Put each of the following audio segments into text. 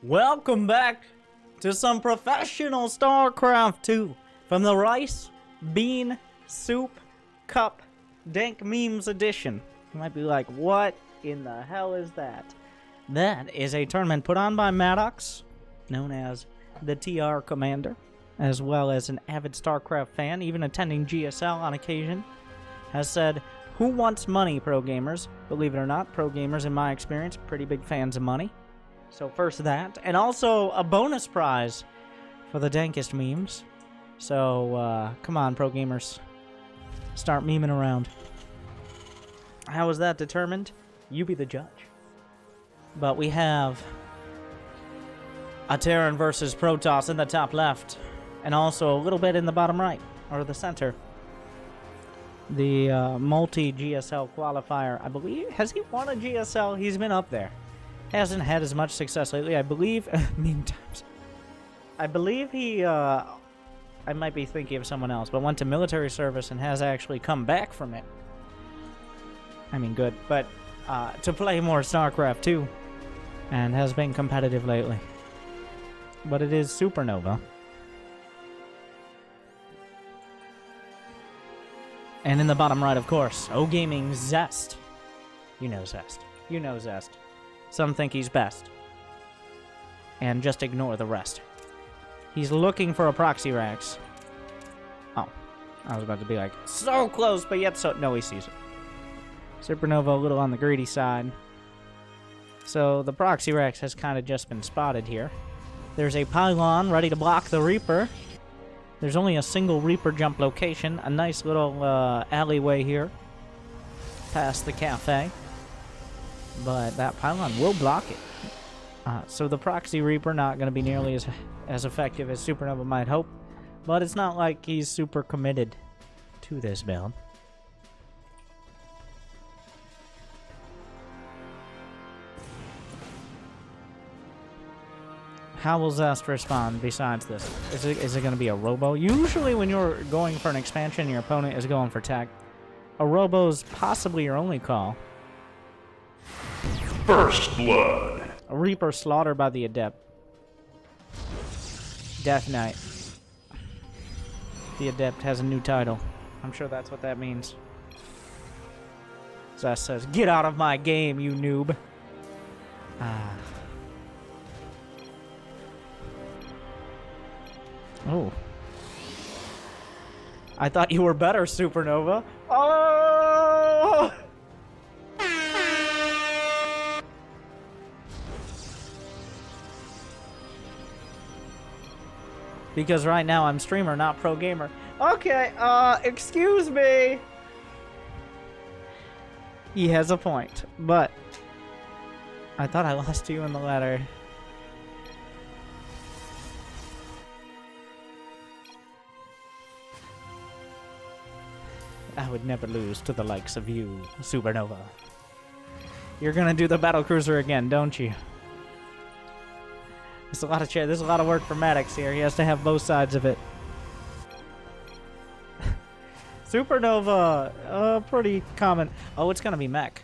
Welcome back to some professional Starcraft 2 from the Rice, Bean, Soup, Cup, Dank Memes Edition. You might be like, what in the hell is that? That is a tournament put on by Maddox, known as the TR Commander, as well as an avid Starcraft fan, even attending GSL on occasion, has said, who wants money, pro gamers? Believe it or not, pro gamers, in my experience, pretty big fans of money. So first that, and also a bonus prize for the dankest memes. So, come on, pro gamers. Start memeing around. How is that determined? You be the judge. But we have a Terran versus PROTOSS in the top left, and also a little bit in the bottom right, or the center. The multi-GSL qualifier, I believe. Has he won a GSL? He's been up there. Hasn't had as much success lately, I believe. Meme times. I believe he, I might be thinking of someone else, but went to military service and has actually come back from it. I mean, good. But to play more StarCraft 2, and has been competitive lately. But it is Supernova. And in the bottom right, of course, O-Gaming Zest. You know Zest. You know Zest. Some think he's best. And just ignore the rest. He's looking for a proxy Rax. Oh. I was about to be like, so close, but yet so... No, he sees it. Supernova a little on the greedy side. So the proxy Rax has kind of just been spotted here. There's a pylon ready to block the Reaper. There's only a single Reaper jump location. A nice little alleyway here. Past the cafe. But that pylon will block it. So the proxy Reaper not going to be nearly as effective as Supernova might hope. But it's not like he's super committed to this build. How will Zest respond besides this? Is it going to be a robo? Usually when you're going for an expansion, your opponent is going for tech. A robo's possibly your only call. First Blood. A Reaper slaughtered by the Adept. Death Knight. The Adept has a new title. I'm sure that's what that means. Zest says, get out of my game, you noob. Oh. I thought you were better, Supernova. Oh! Because right now I'm streamer, not pro gamer. Okay, excuse me. He has a point, but I thought I lost you in the ladder. I would never lose to the likes of you, Supernova. You're gonna do the battlecruiser again, don't you? There's a lot of work for Maddox here. He has to have both sides of it. Supernova, pretty common. Oh, it's gonna be mech.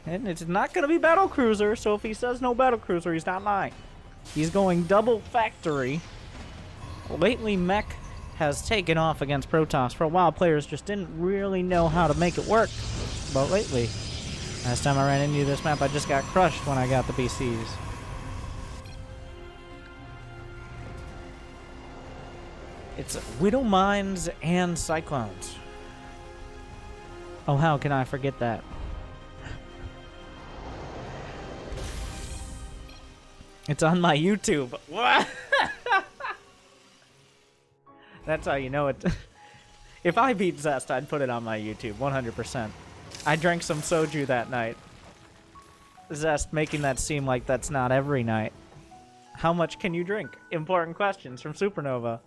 And it's not gonna be battlecruiser, so if he says no battlecruiser, he's not lying. He's going double factory. Lately, mech has taken off against PROTOSS. For a while, players just didn't really know how to make it work. But lately, last time I ran into this map, I just got crushed when I got the BCs. It's Widow Mines and Cyclones. Oh, how can I forget that? It's on my YouTube. What? That's how you know it. If I beat Zest, I'd put it on my YouTube, 100%. I drank some soju that night. Zest making that seem like that's not every night. How much can you drink? Important questions from Supernova.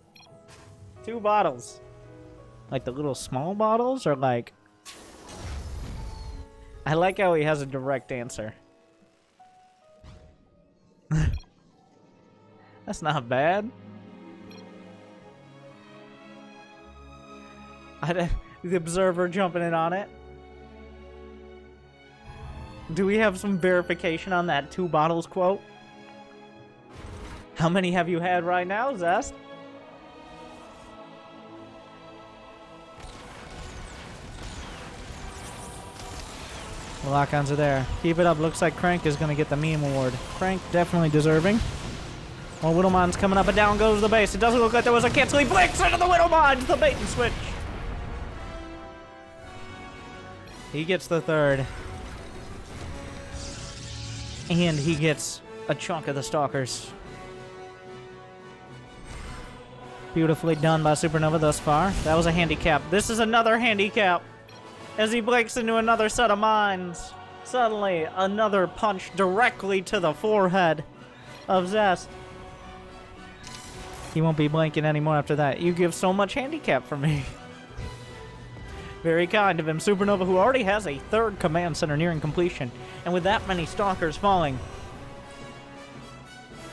2 bottles. Like the little small bottles, or like... I like how he has a direct answer. That's not bad. The observer jumping in on it. Do we have some verification on that 2 bottles quote? How many have you had right now, Zest? The lock-ons are there. Keep it up. Looks like Crank is going to get the meme award. Crank definitely deserving. Well, Widowmine's coming up and down goes the base. It doesn't look like there was a cancel. He blinks into the Widowmines. The bait and switch. He gets the third. And he gets a chunk of the Stalkers. Beautifully done by Supernova thus far. That was a handicap. This is another handicap. As he breaks into another set of mines. Suddenly, another punch directly to the forehead of Zest. He won't be blinking anymore after that. You give so much handicap for me. Very kind of him. Supernova, who already has a third command center nearing completion. And with that many Stalkers falling,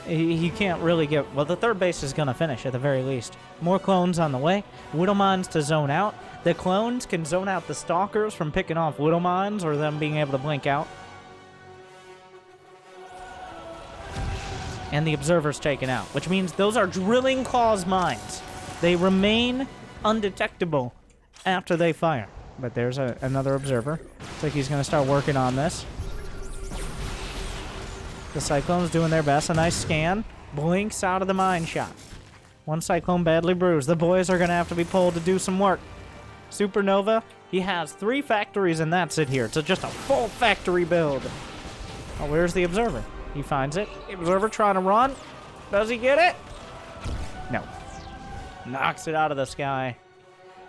he can't really get... Well, the third base is going to finish at the very least. More clones on the way. Widowmines to zone out. The clones can zone out the Stalkers from picking off Widowmines or them being able to blink out. And the Observer's taken out, which means those are Drilling Claws mines. They remain undetectable after they fire. But there's another Observer. Looks like he's going to start working on this. The Cyclone's doing their best. A nice scan. Blinks out of the mine shot. One Cyclone badly bruised. The boys are going to have to be pulled to do some work. Supernova, he has 3 factories and that's it here. It's just a full factory build. Oh, where's the Observer? He finds it. The Observer trying to run. Does he get it? No. Knocks it out of the sky.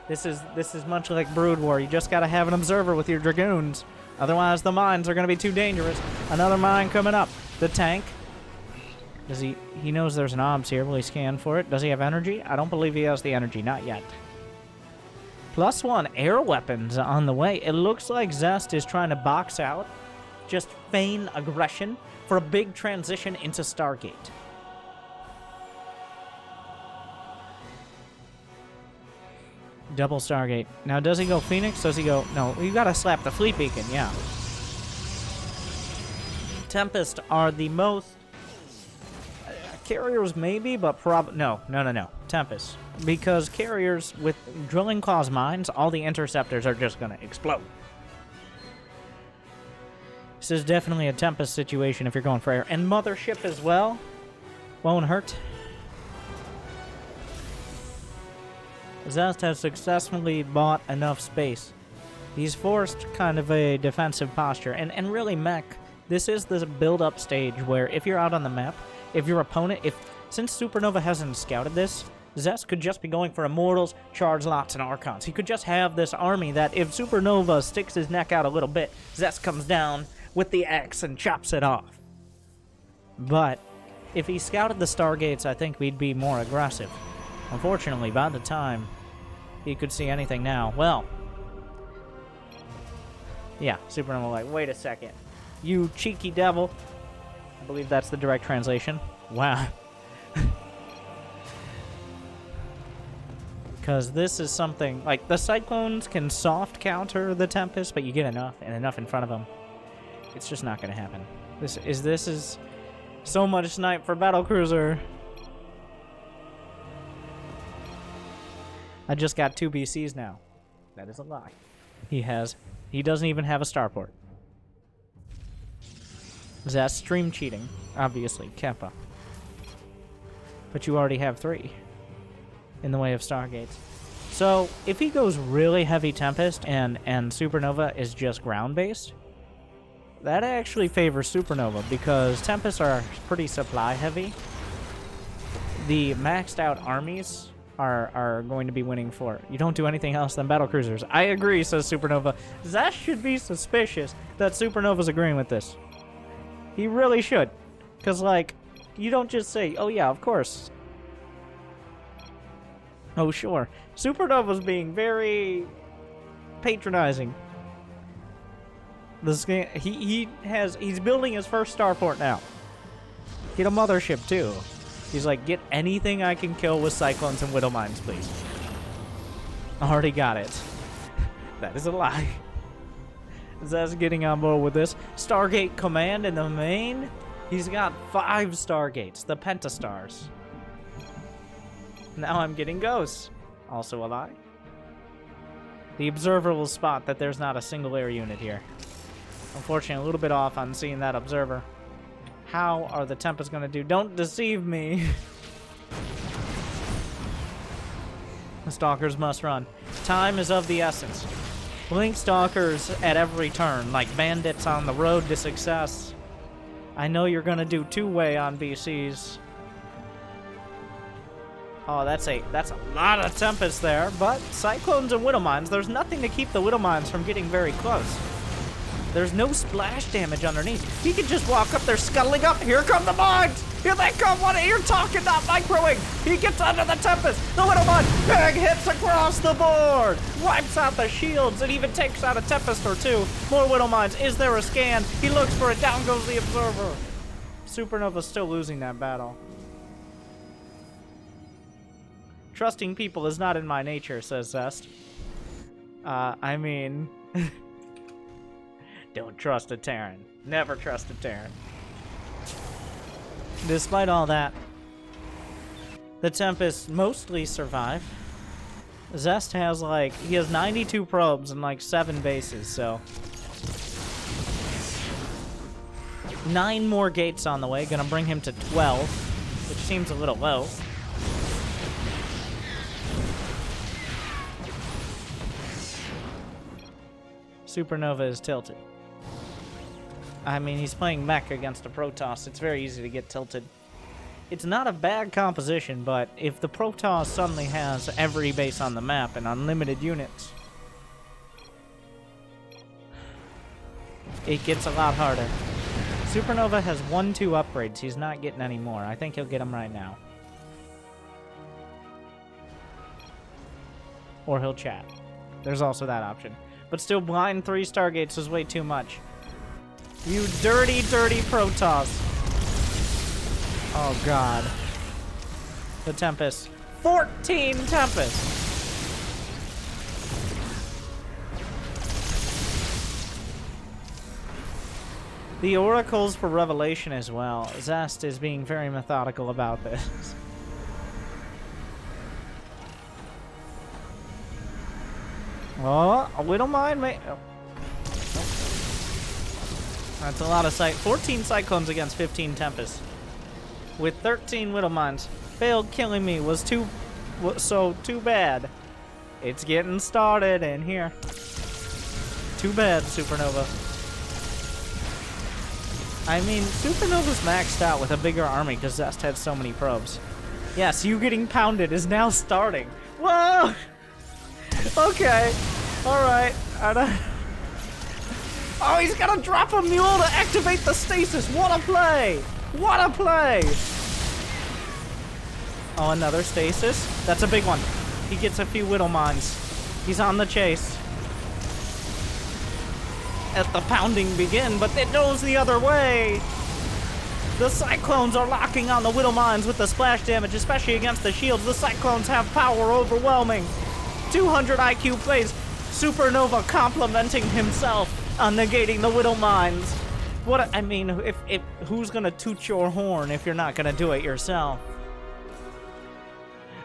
This is much like Brood War. You just got to have an Observer with your Dragoons. Otherwise, the mines are going to be too dangerous. Another mine coming up. The tank. Does he knows there's an OBS here. Will he scan for it? Does he have energy? I don't believe he has the energy. Not yet. +1 air weapons on the way. It looks like Zest is trying to box out, just feign aggression for a big transition into Stargate. Double Stargate. Now, does he go Phoenix? Does he go... No, you gotta slap the Fleet Beacon, yeah. Tempest are the most... Carriers maybe, but no. Tempest. Because carriers with Drilling Claws mines, all the interceptors are just gonna explode. This is definitely a Tempest situation if you're going for air. And Mothership as well. Won't hurt. Zest has successfully bought enough space. He's forced kind of a defensive posture. And really, mech, this is the build-up stage where if you're out on the map, if your opponent, since Supernova hasn't scouted this, Zest could just be going for Immortals, Charge Lots, and Archons. He could just have this army that if Supernova sticks his neck out a little bit, Zest comes down with the axe and chops it off. But if he scouted the Stargates, I think we'd be more aggressive. Unfortunately, by the time he could see anything now, well, yeah, Supernova like, wait a second, you cheeky devil. I believe that's the direct translation. Wow. Because this is something, like, the Cyclones can soft counter the Tempest, but you get enough, and enough in front of them. It's just not going to happen. This is so much snipe for Battlecruiser. I just got 2 BCs now. That is a lie. He doesn't even have a starport. That's stream cheating, obviously, Keppa. But you already have 3 in the way of Stargates. So, if he goes really heavy Tempest and Supernova is just ground-based, that actually favors Supernova because Tempests are pretty supply-heavy. The maxed-out armies are going to be winning for it. You don't do anything else than Battlecruisers. I agree, says Supernova. Zest should be suspicious that Supernova's agreeing with this. He really should. Because, like, you don't just say, oh yeah, of course. Oh, sure. Supernova's being very patronizing. He's building his first starport now. Get a mothership, too. He's like, get anything I can kill with Cyclones and Widowmines, please. Already got it. That is a lie. Zest getting on board with this. Stargate Command in the main. He's got 5 Stargates, the Pentastars. Now I'm getting ghosts. Also a lie. The observer will spot that there's not a single air unit here. Unfortunately, a little bit off on seeing that observer. How are the Tempests gonna do? Don't deceive me. The Stalkers must run. Time is of the essence. Blink Stalkers at every turn, like bandits on the road to success. I know you're gonna do two-way on BCs. Oh, that's a lot of Tempests there, but Cyclones and Widow Mines, there's nothing to keep the Widow Mines from getting very close. There's no splash damage underneath. He can just walk up there scuttling up. Here come the mines! Here they come! What? You're talking, not microwing! He gets under the Tempest! The Widow Mine! Big hits across the board! Wipes out the shields and even takes out a Tempest or two. More Widow Mines. Is there a scan? He looks for it. Down goes the Observer. Supernova's still losing that battle. Trusting people is not in my nature, says Zest. I mean... Don't trust a Terran. Never trust a Terran. Despite all that, the Tempests mostly survive. Zest has he has 92 probes and 7 bases, so. 9 more gates on the way, gonna bring him to 12, which seems a little low. Supernova is tilted. I mean, he's playing mech against a PROTOSS. It's very easy to get tilted. It's not a bad composition, but if the PROTOSS suddenly has every base on the map and unlimited units, it gets a lot harder. Supernova has 1-2 upgrades. He's not getting any more. I think he'll get them right now. Or he'll chat. There's also that option. But still, blind 3 Stargates is way too much. You dirty, dirty PROTOSS. Oh, God. The Tempest. 14 Tempests! The Oracles for Revelation as well. Zest is being very methodical about this. Oh, a Widow Mine may... Oh. That's a lot of 14 Cyclones against 15 Tempests. With 13 Widow Mines. Failed killing me was too bad. It's getting started in here. Too bad, Supernova. I mean, Supernova's maxed out with a bigger army because Zest had so many probes. Yes, you getting pounded is now starting. Whoa! Okay. Alright. Oh, he's gonna drop a mule to activate the stasis. What a play! What a play! Oh, another stasis? That's a big one. He gets a few Widow Mines. He's on the chase. Let the pounding begin, but it goes the other way. The Cyclones are locking on the Widow Mines with the splash damage, especially against the shields. The Cyclones have power overwhelming. 200 IQ plays. Supernova complimenting himself on negating the Widow Mines. I mean, who's gonna toot your horn if you're not gonna do it yourself?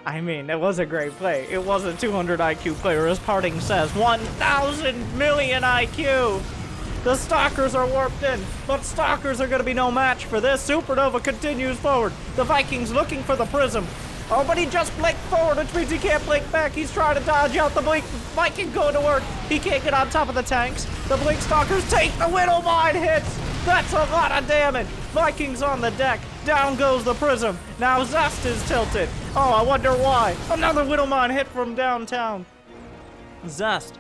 I mean, it was a great play. It was a 200 IQ player, as Parting says. 1,000 million IQ! The Stalkers are warped in, but Stalkers are gonna be no match for this. Supernova continues forward. The Vikings looking for the prism. Oh, but he just blinked forward, which means he can't blink back. He's trying to dodge out the blink. Viking going to work. He can't get on top of the tanks. The blink stalkers take the Widow Mine hits. That's a lot of damage. Vikings on the deck. Down goes the prism. Now Zest is tilted. Oh, I wonder why. Another Widow Mine hit from downtown. Zest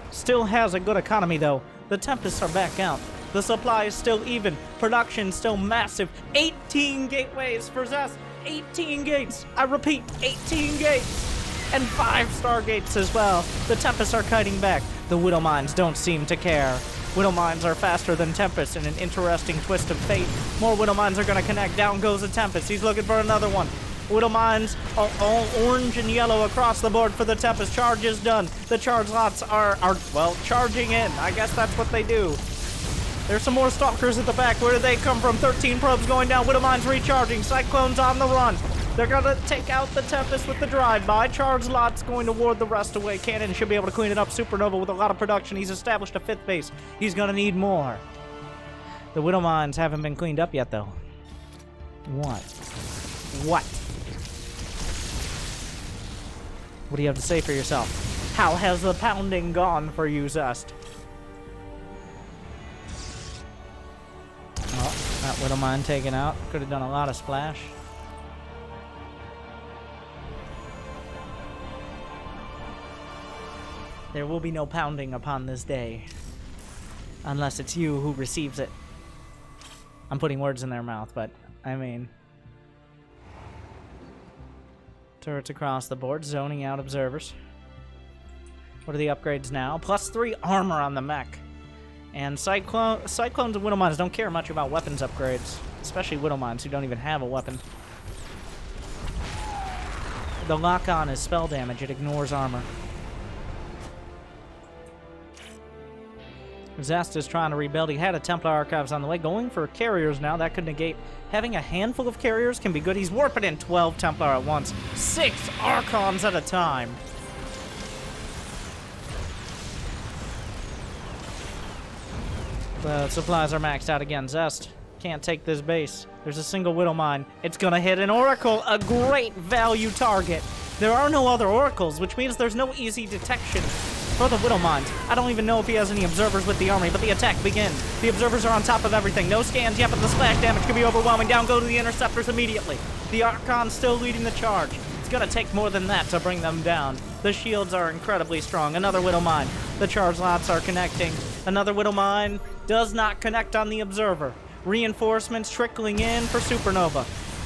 still has a good economy, though. The Tempests are back out. The supply is still even. Production still massive. 18 gateways for Zest. 18 gates. I repeat, 18 gates. And 5 Stargates as well. The Tempests are kiting back. The Widow Mines don't seem to care. Widow Mines are faster than Tempests in an interesting twist of fate. More Widow Mines are going to connect. Down goes the Tempest. He's looking for another one. Widow Mines all orange and yellow across the board for the Tempest. Charge is done. The charge lots are well, charging in. I guess that's what they do. There's some more Stalkers at the back. Where did they come from? 13 probes going down. Widowmine's recharging. Cyclone's on the run. They're gonna take out the Tempest with the drive-by. Charge Lot's going to ward the rest away. Cannon should be able to clean it up. Supernova with a lot of production. He's established a 5th base. He's gonna need more. The Widowmines haven't been cleaned up yet, though. What? What? What do you have to say for yourself? How has the pounding gone for you, Zest? Oh, that Widowmine taken out. Could have done a lot of splash. There will be no pounding upon this day. Unless it's you who receives it. I'm putting words in their mouth, but, I mean... Turrets across the board, zoning out observers. What are the upgrades now? +3 armor on the mech. And Cyclones and Widowmines don't care much about weapons upgrades. Especially Widowmines, who don't even have a weapon. The lock-on is spell damage. It ignores armor. Zest is trying to rebuild. He had a Templar Archives on the way. Going for carriers now. That could negate. Having a handful of carriers can be good. He's warping in 12 Templar at once. 6 Archons at a time. The supplies are maxed out again. Zest can't take this base. There's a single Widowmine. It's gonna hit an Oracle, a great value target. There are no other Oracles, which means there's no easy detection for the Widowmines. I don't even know if he has any observers with the army, but the attack begins. The observers are on top of everything. No scans yet, but the splash damage can be overwhelming. Down go to the interceptors immediately. The Archon's still leading the charge. It's gonna take more than that to bring them down. The shields are incredibly strong. Another Widowmine. The charge lots are connecting. Another Widowmine does not connect on the observer. Reinforcements trickling in for Supernova.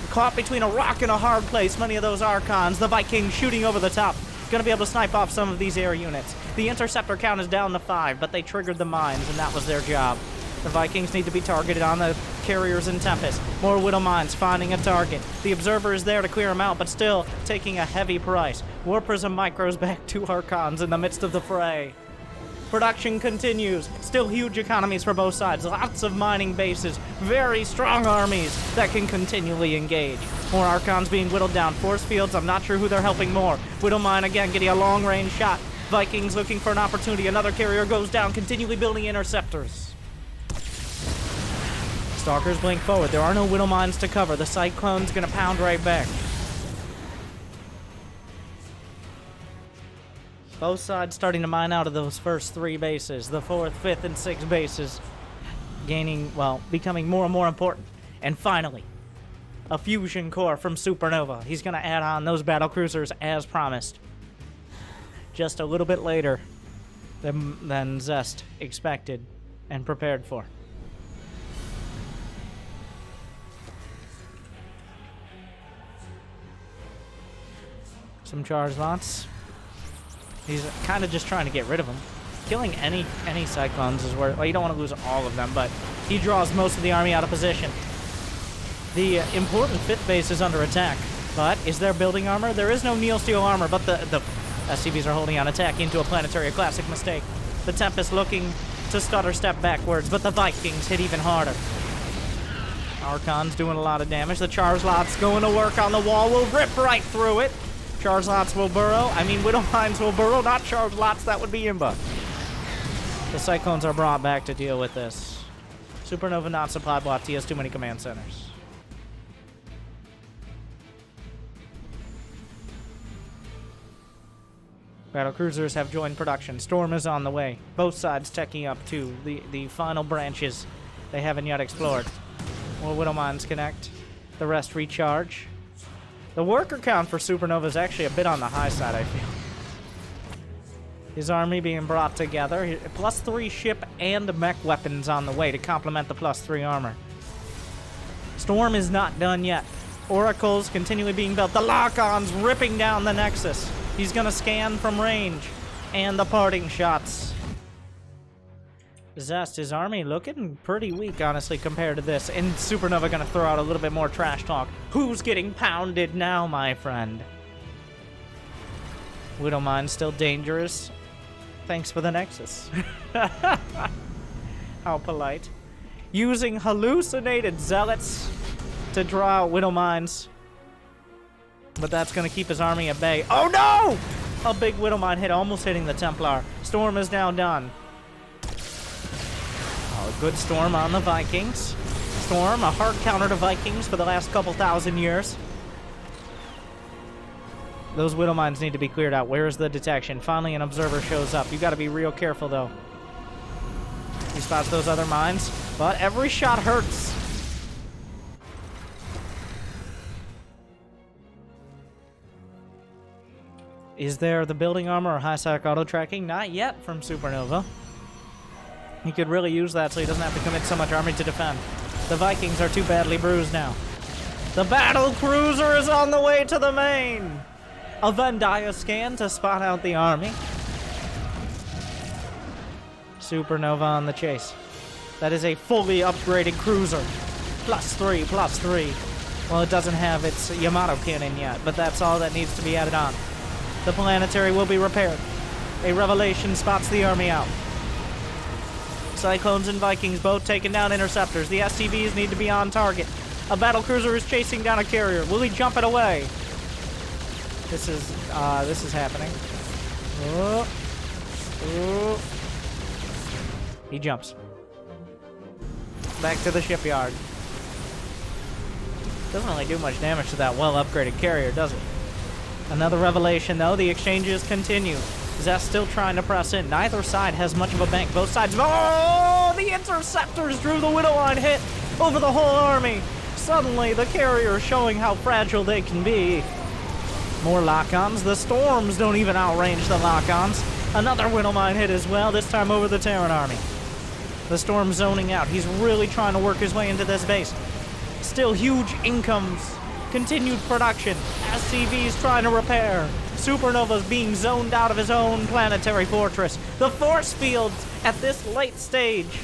Caught between a rock and a hard place. Many of those Archons. The Vikings shooting over the top. Gonna be able to snipe off some of these air units. The interceptor count is down to 5, but they triggered the mines, and that was their job. The Vikings need to be targeted on the carriers and Tempest. More Widowmines finding a target. The observer is there to clear them out, but still taking a heavy price. Warpers and Micros back to Archons in the midst of the fray. Production continues. Still huge economies for both sides. Lots of mining bases. Very strong armies that can continually engage. More Archons being whittled down. Force fields, I'm not sure who they're helping more. Widowmine again getting a long-range shot. Vikings looking for an opportunity. Another carrier goes down, continually building interceptors. Stalkers blink forward. There are no Widowmines to cover. The Cyclone's gonna pound right back. Both sides starting to mine out of those first 3 bases. The 4th, 5th, and 6th bases gaining, well, becoming more and more important. And finally, a fusion core from Supernova. He's going to add on those battlecruisers as promised. Just a little bit later than Zest expected and prepared for. Some charge lots. He's kind of just trying to get rid of them. Killing any Cyclones is worth... Well, you don't want to lose all of them, but he draws most of the army out of position. The important 5th base is under attack. But is there building armor? There is no Neil Steel armor, but the SCVs are holding on attack into a planetary. A classic mistake. The Tempest looking to stutter step backwards, but the Vikings hit even harder. Archon's doing a lot of damage. The charge lots going to work on the wall. Will rip right through it. Charge lots will burrow. I mean, Widowmines will burrow, not charge lots. That would be Imba. The Cyclones are brought back to deal with this. Supernova not supply blocked. He has too many command centers. Battlecruisers have joined production. Storm is on the way. Both sides teching up to the final branches they haven't yet explored. More Widowmines connect. The rest recharge. The worker count for Supernova is actually a bit on the high side, I feel. His army being brought together. +3 ship and mech weapons on the way to complement the +3 armor. Storm is not done yet. Oracles continually being built. The lock-ons ripping down the Nexus. He's gonna scan from range. And the parting shots. Zest, his army looking pretty weak, honestly, compared to this. And Supernova gonna throw out a little bit more trash talk. Who's getting pounded now, my friend? Widowmine still dangerous. Thanks for the Nexus. How polite. using hallucinated zealots to draw out widow mines. But that's going to keep his army at bay. Oh no! A big widow mine hit, almost hitting the Templar. Storm is now done. Oh, a good storm on the Vikings. Storm, a hard counter to Vikings for the last couple thousand years. Those widow mines need to be cleared out. Where is the detection? Finally, an observer shows up. You got to be real careful, though. He spots those other mines, but every shot hurts. Is there the building armor or high-sec auto-tracking? Not yet from Supernova. He could really use that so he doesn't have to commit so much army to defend. The Vikings are too badly bruised now. The battle cruiser is on the way to the main. A Venn diagram scan to spot out the army. Supernova on the chase. That is a fully upgraded cruiser. +3, +3. Well, it doesn't have its Yamato cannon yet, but that's all that needs to be added on. The planetary will be repaired. A revelation spots the army out. Cyclones and Vikings both taking down interceptors. The SCVs need to be on target. A battlecruiser is chasing down a carrier. Will he jump it away? This is happening. Oh. Oh. He jumps. Back to the shipyard. Doesn't really do much damage to that well-upgraded carrier, does it? Another revelation, though. The exchanges continue. Zest still trying to press in. Neither side has much of a bank. Both sides... Oh! The interceptors drew the widow line hit over the whole army. Suddenly, the carrier showing how fragile they can be. More lock-ons. The storms don't even outrange the lock-ons. Another widow mine hit as well, this time over the Terran army. The storm zoning out. He's really trying to work his way into this base. Still huge incomes. Continued production. SCV's trying to repair. Supernova's being zoned out of his own planetary fortress. The force fields at this late stage.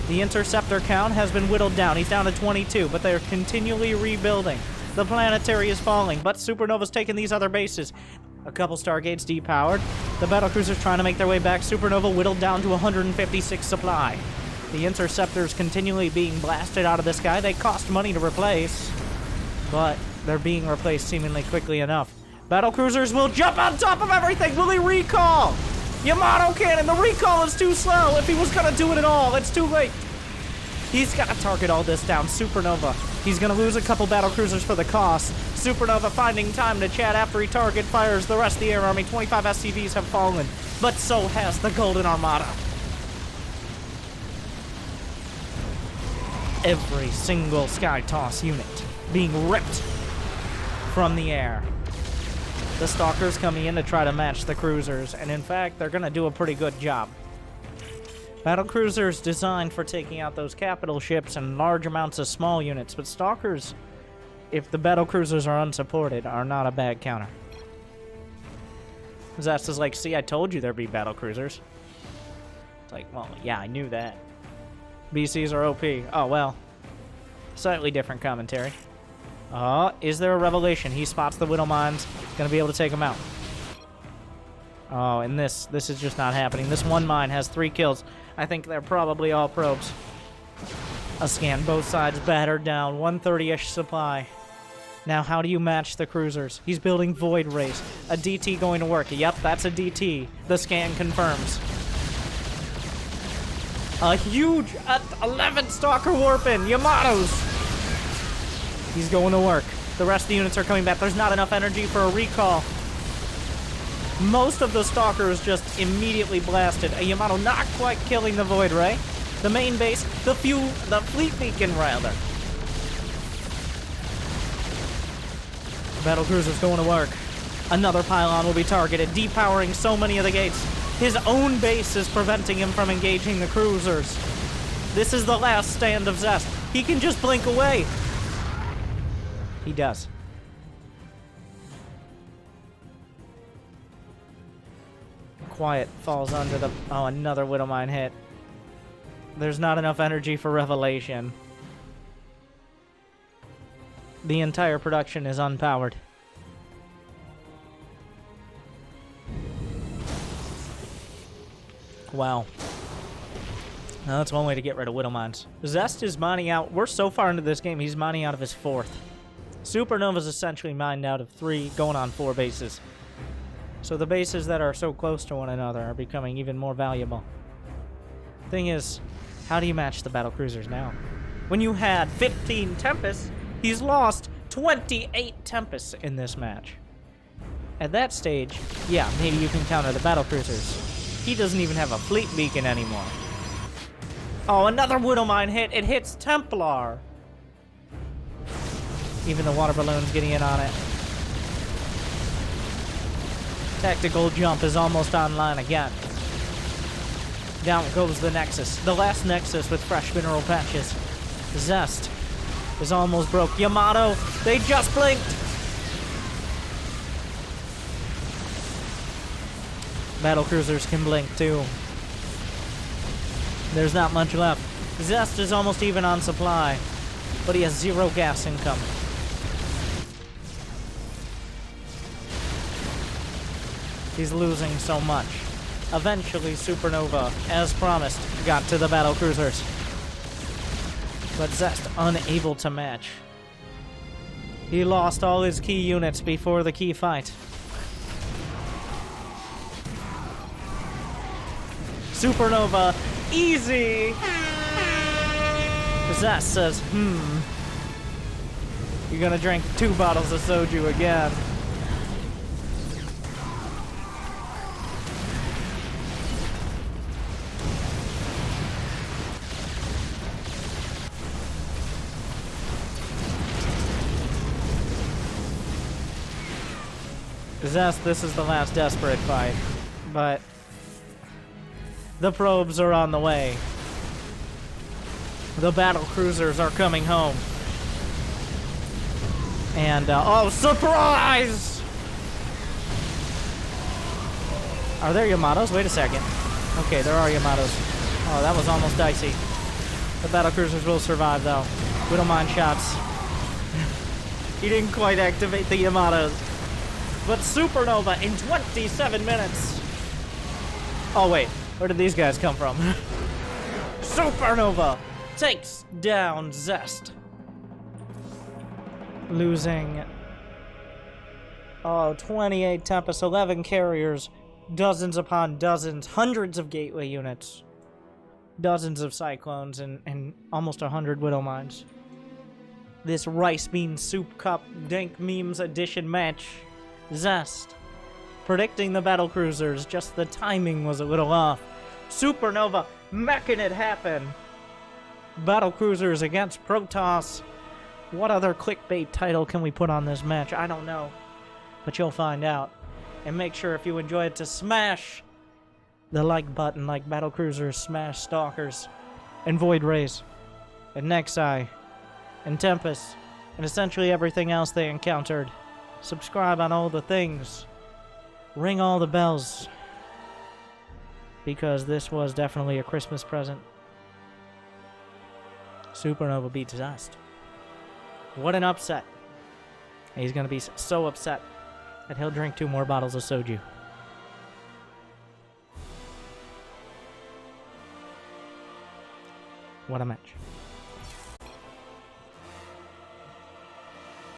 The interceptor count has been whittled down. He's down to 22, but they're continually rebuilding. The planetary is falling, but Supernova's taking these other bases. A couple Stargates depowered. The battlecruisers trying to make their way back. Supernova whittled down to 156 supply. The interceptors continually being blasted out of the sky. They cost money to replace, but they're being replaced seemingly quickly enough. Battlecruisers will jump on top of everything. Will he recall? Yamato cannon. The recall is too slow. If he was going to do it at all, it's too late. He's got to target all this down. Supernova. He's going to lose a couple battlecruisers for the cost. Supernova finding time to chat after he target fires the rest of the air army. 25 SCVs have fallen, but so has the Golden Armada. Every single Sky Toss unit being ripped from the air. The Stalkers coming in to try to match the cruisers, and in fact, they're going to do a pretty good job. Battlecruisers designed for taking out those capital ships and large amounts of small units, but Stalkers, if the battlecruisers are unsupported, are not a bad counter. Zest is like, see, I told you there'd be battlecruisers. It's like, well, yeah, I knew that. BCs are OP. Oh, well. Slightly different commentary. Is there a revelation? He spots the widow mines. Gonna be able to take them out. Oh, and this is just not happening. This one mine has 3 kills. I think they're probably all probes. A scan, both sides battered down. 130-ish supply. Now, how do you match the cruisers? He's building Void Race. A DT going to work. Yep, that's a DT. The scan confirms. A huge 11 Stalker Warpin. Yamatos. He's going to work. The rest of the units are coming back. There's not enough energy for a recall. Most of the Stalkers just immediately blasted. A Yamato not quite killing the Void Ray. The main base, the fleet beacon, rather. Battlecruiser's going to work. Another pylon will be targeted, depowering so many of the gates. His own base is preventing him from engaging the cruisers. This is the last stand of Zest. He can just blink away. He does. Quiet falls under the... Oh, another widow mine hit. There's not enough energy for revelation. The entire production is unpowered. Wow. Now, that's one way to get rid of Widow Mines. Zest is mining out. We're so far into this game, he's mining out of his 4th. Supernova's essentially mined out of 3, going on 4 bases. So the bases that are so close to one another are becoming even more valuable. Thing is, how do you match the battlecruisers now? When you had 15 Tempests, he's lost 28 Tempests in this match. At that stage, yeah, maybe you can counter the battlecruisers. He doesn't even have a fleet beacon anymore. Oh, another Widow Mine hit. It hits Templar. Even the water balloon's getting in on it. Tactical jump is almost online again. Down goes the Nexus. The last Nexus with fresh mineral patches. Zest is almost broke. Yamato, they just blinked. Battlecruisers can blink too. There's not much left. Zest is almost even on supply, but he has 0 gas income. He's losing so much. Eventually, Supernova, as promised, got to the battlecruisers. But Zest unable to match. He lost all his key units before the key fight. Supernova, easy! Zest says, you're gonna drink 2 bottles of soju again. Zest, this is the last desperate fight, but the probes are on the way. The battlecruisers are coming home. And, oh, surprise! Are there Yamatos? Wait a second. Okay, there are Yamatos. Oh, that was almost dicey. The battlecruisers will survive, though. Widow Mine shots. He didn't quite activate the Yamatos. But Supernova in 27 minutes. Oh, wait. Where did these guys come from? Supernova takes down Zest. Losing 28 Tempest, 11 carriers, dozens upon dozens, hundreds of gateway units, dozens of cyclones, and almost 100 Widow Mines. This Rice Bean Soup Cup Dank Memes Edition match. Zest predicting the battlecruisers, just the timing was a little off. Supernova making it happen. Battlecruisers against PROTOSS. What other clickbait title can we put on this match? I don't know, but you'll find out. And make sure if you enjoy it to smash the like button like Battlecruisers smash Stalkers and Void Rays and Nexi and Tempest and essentially everything else they encountered. Subscribe on all the things. Ring all the bells. Because this was definitely a Christmas present. Supernova beats Zest. What an upset. He's going to be so upset that he'll drink 2 more bottles of soju. What a match.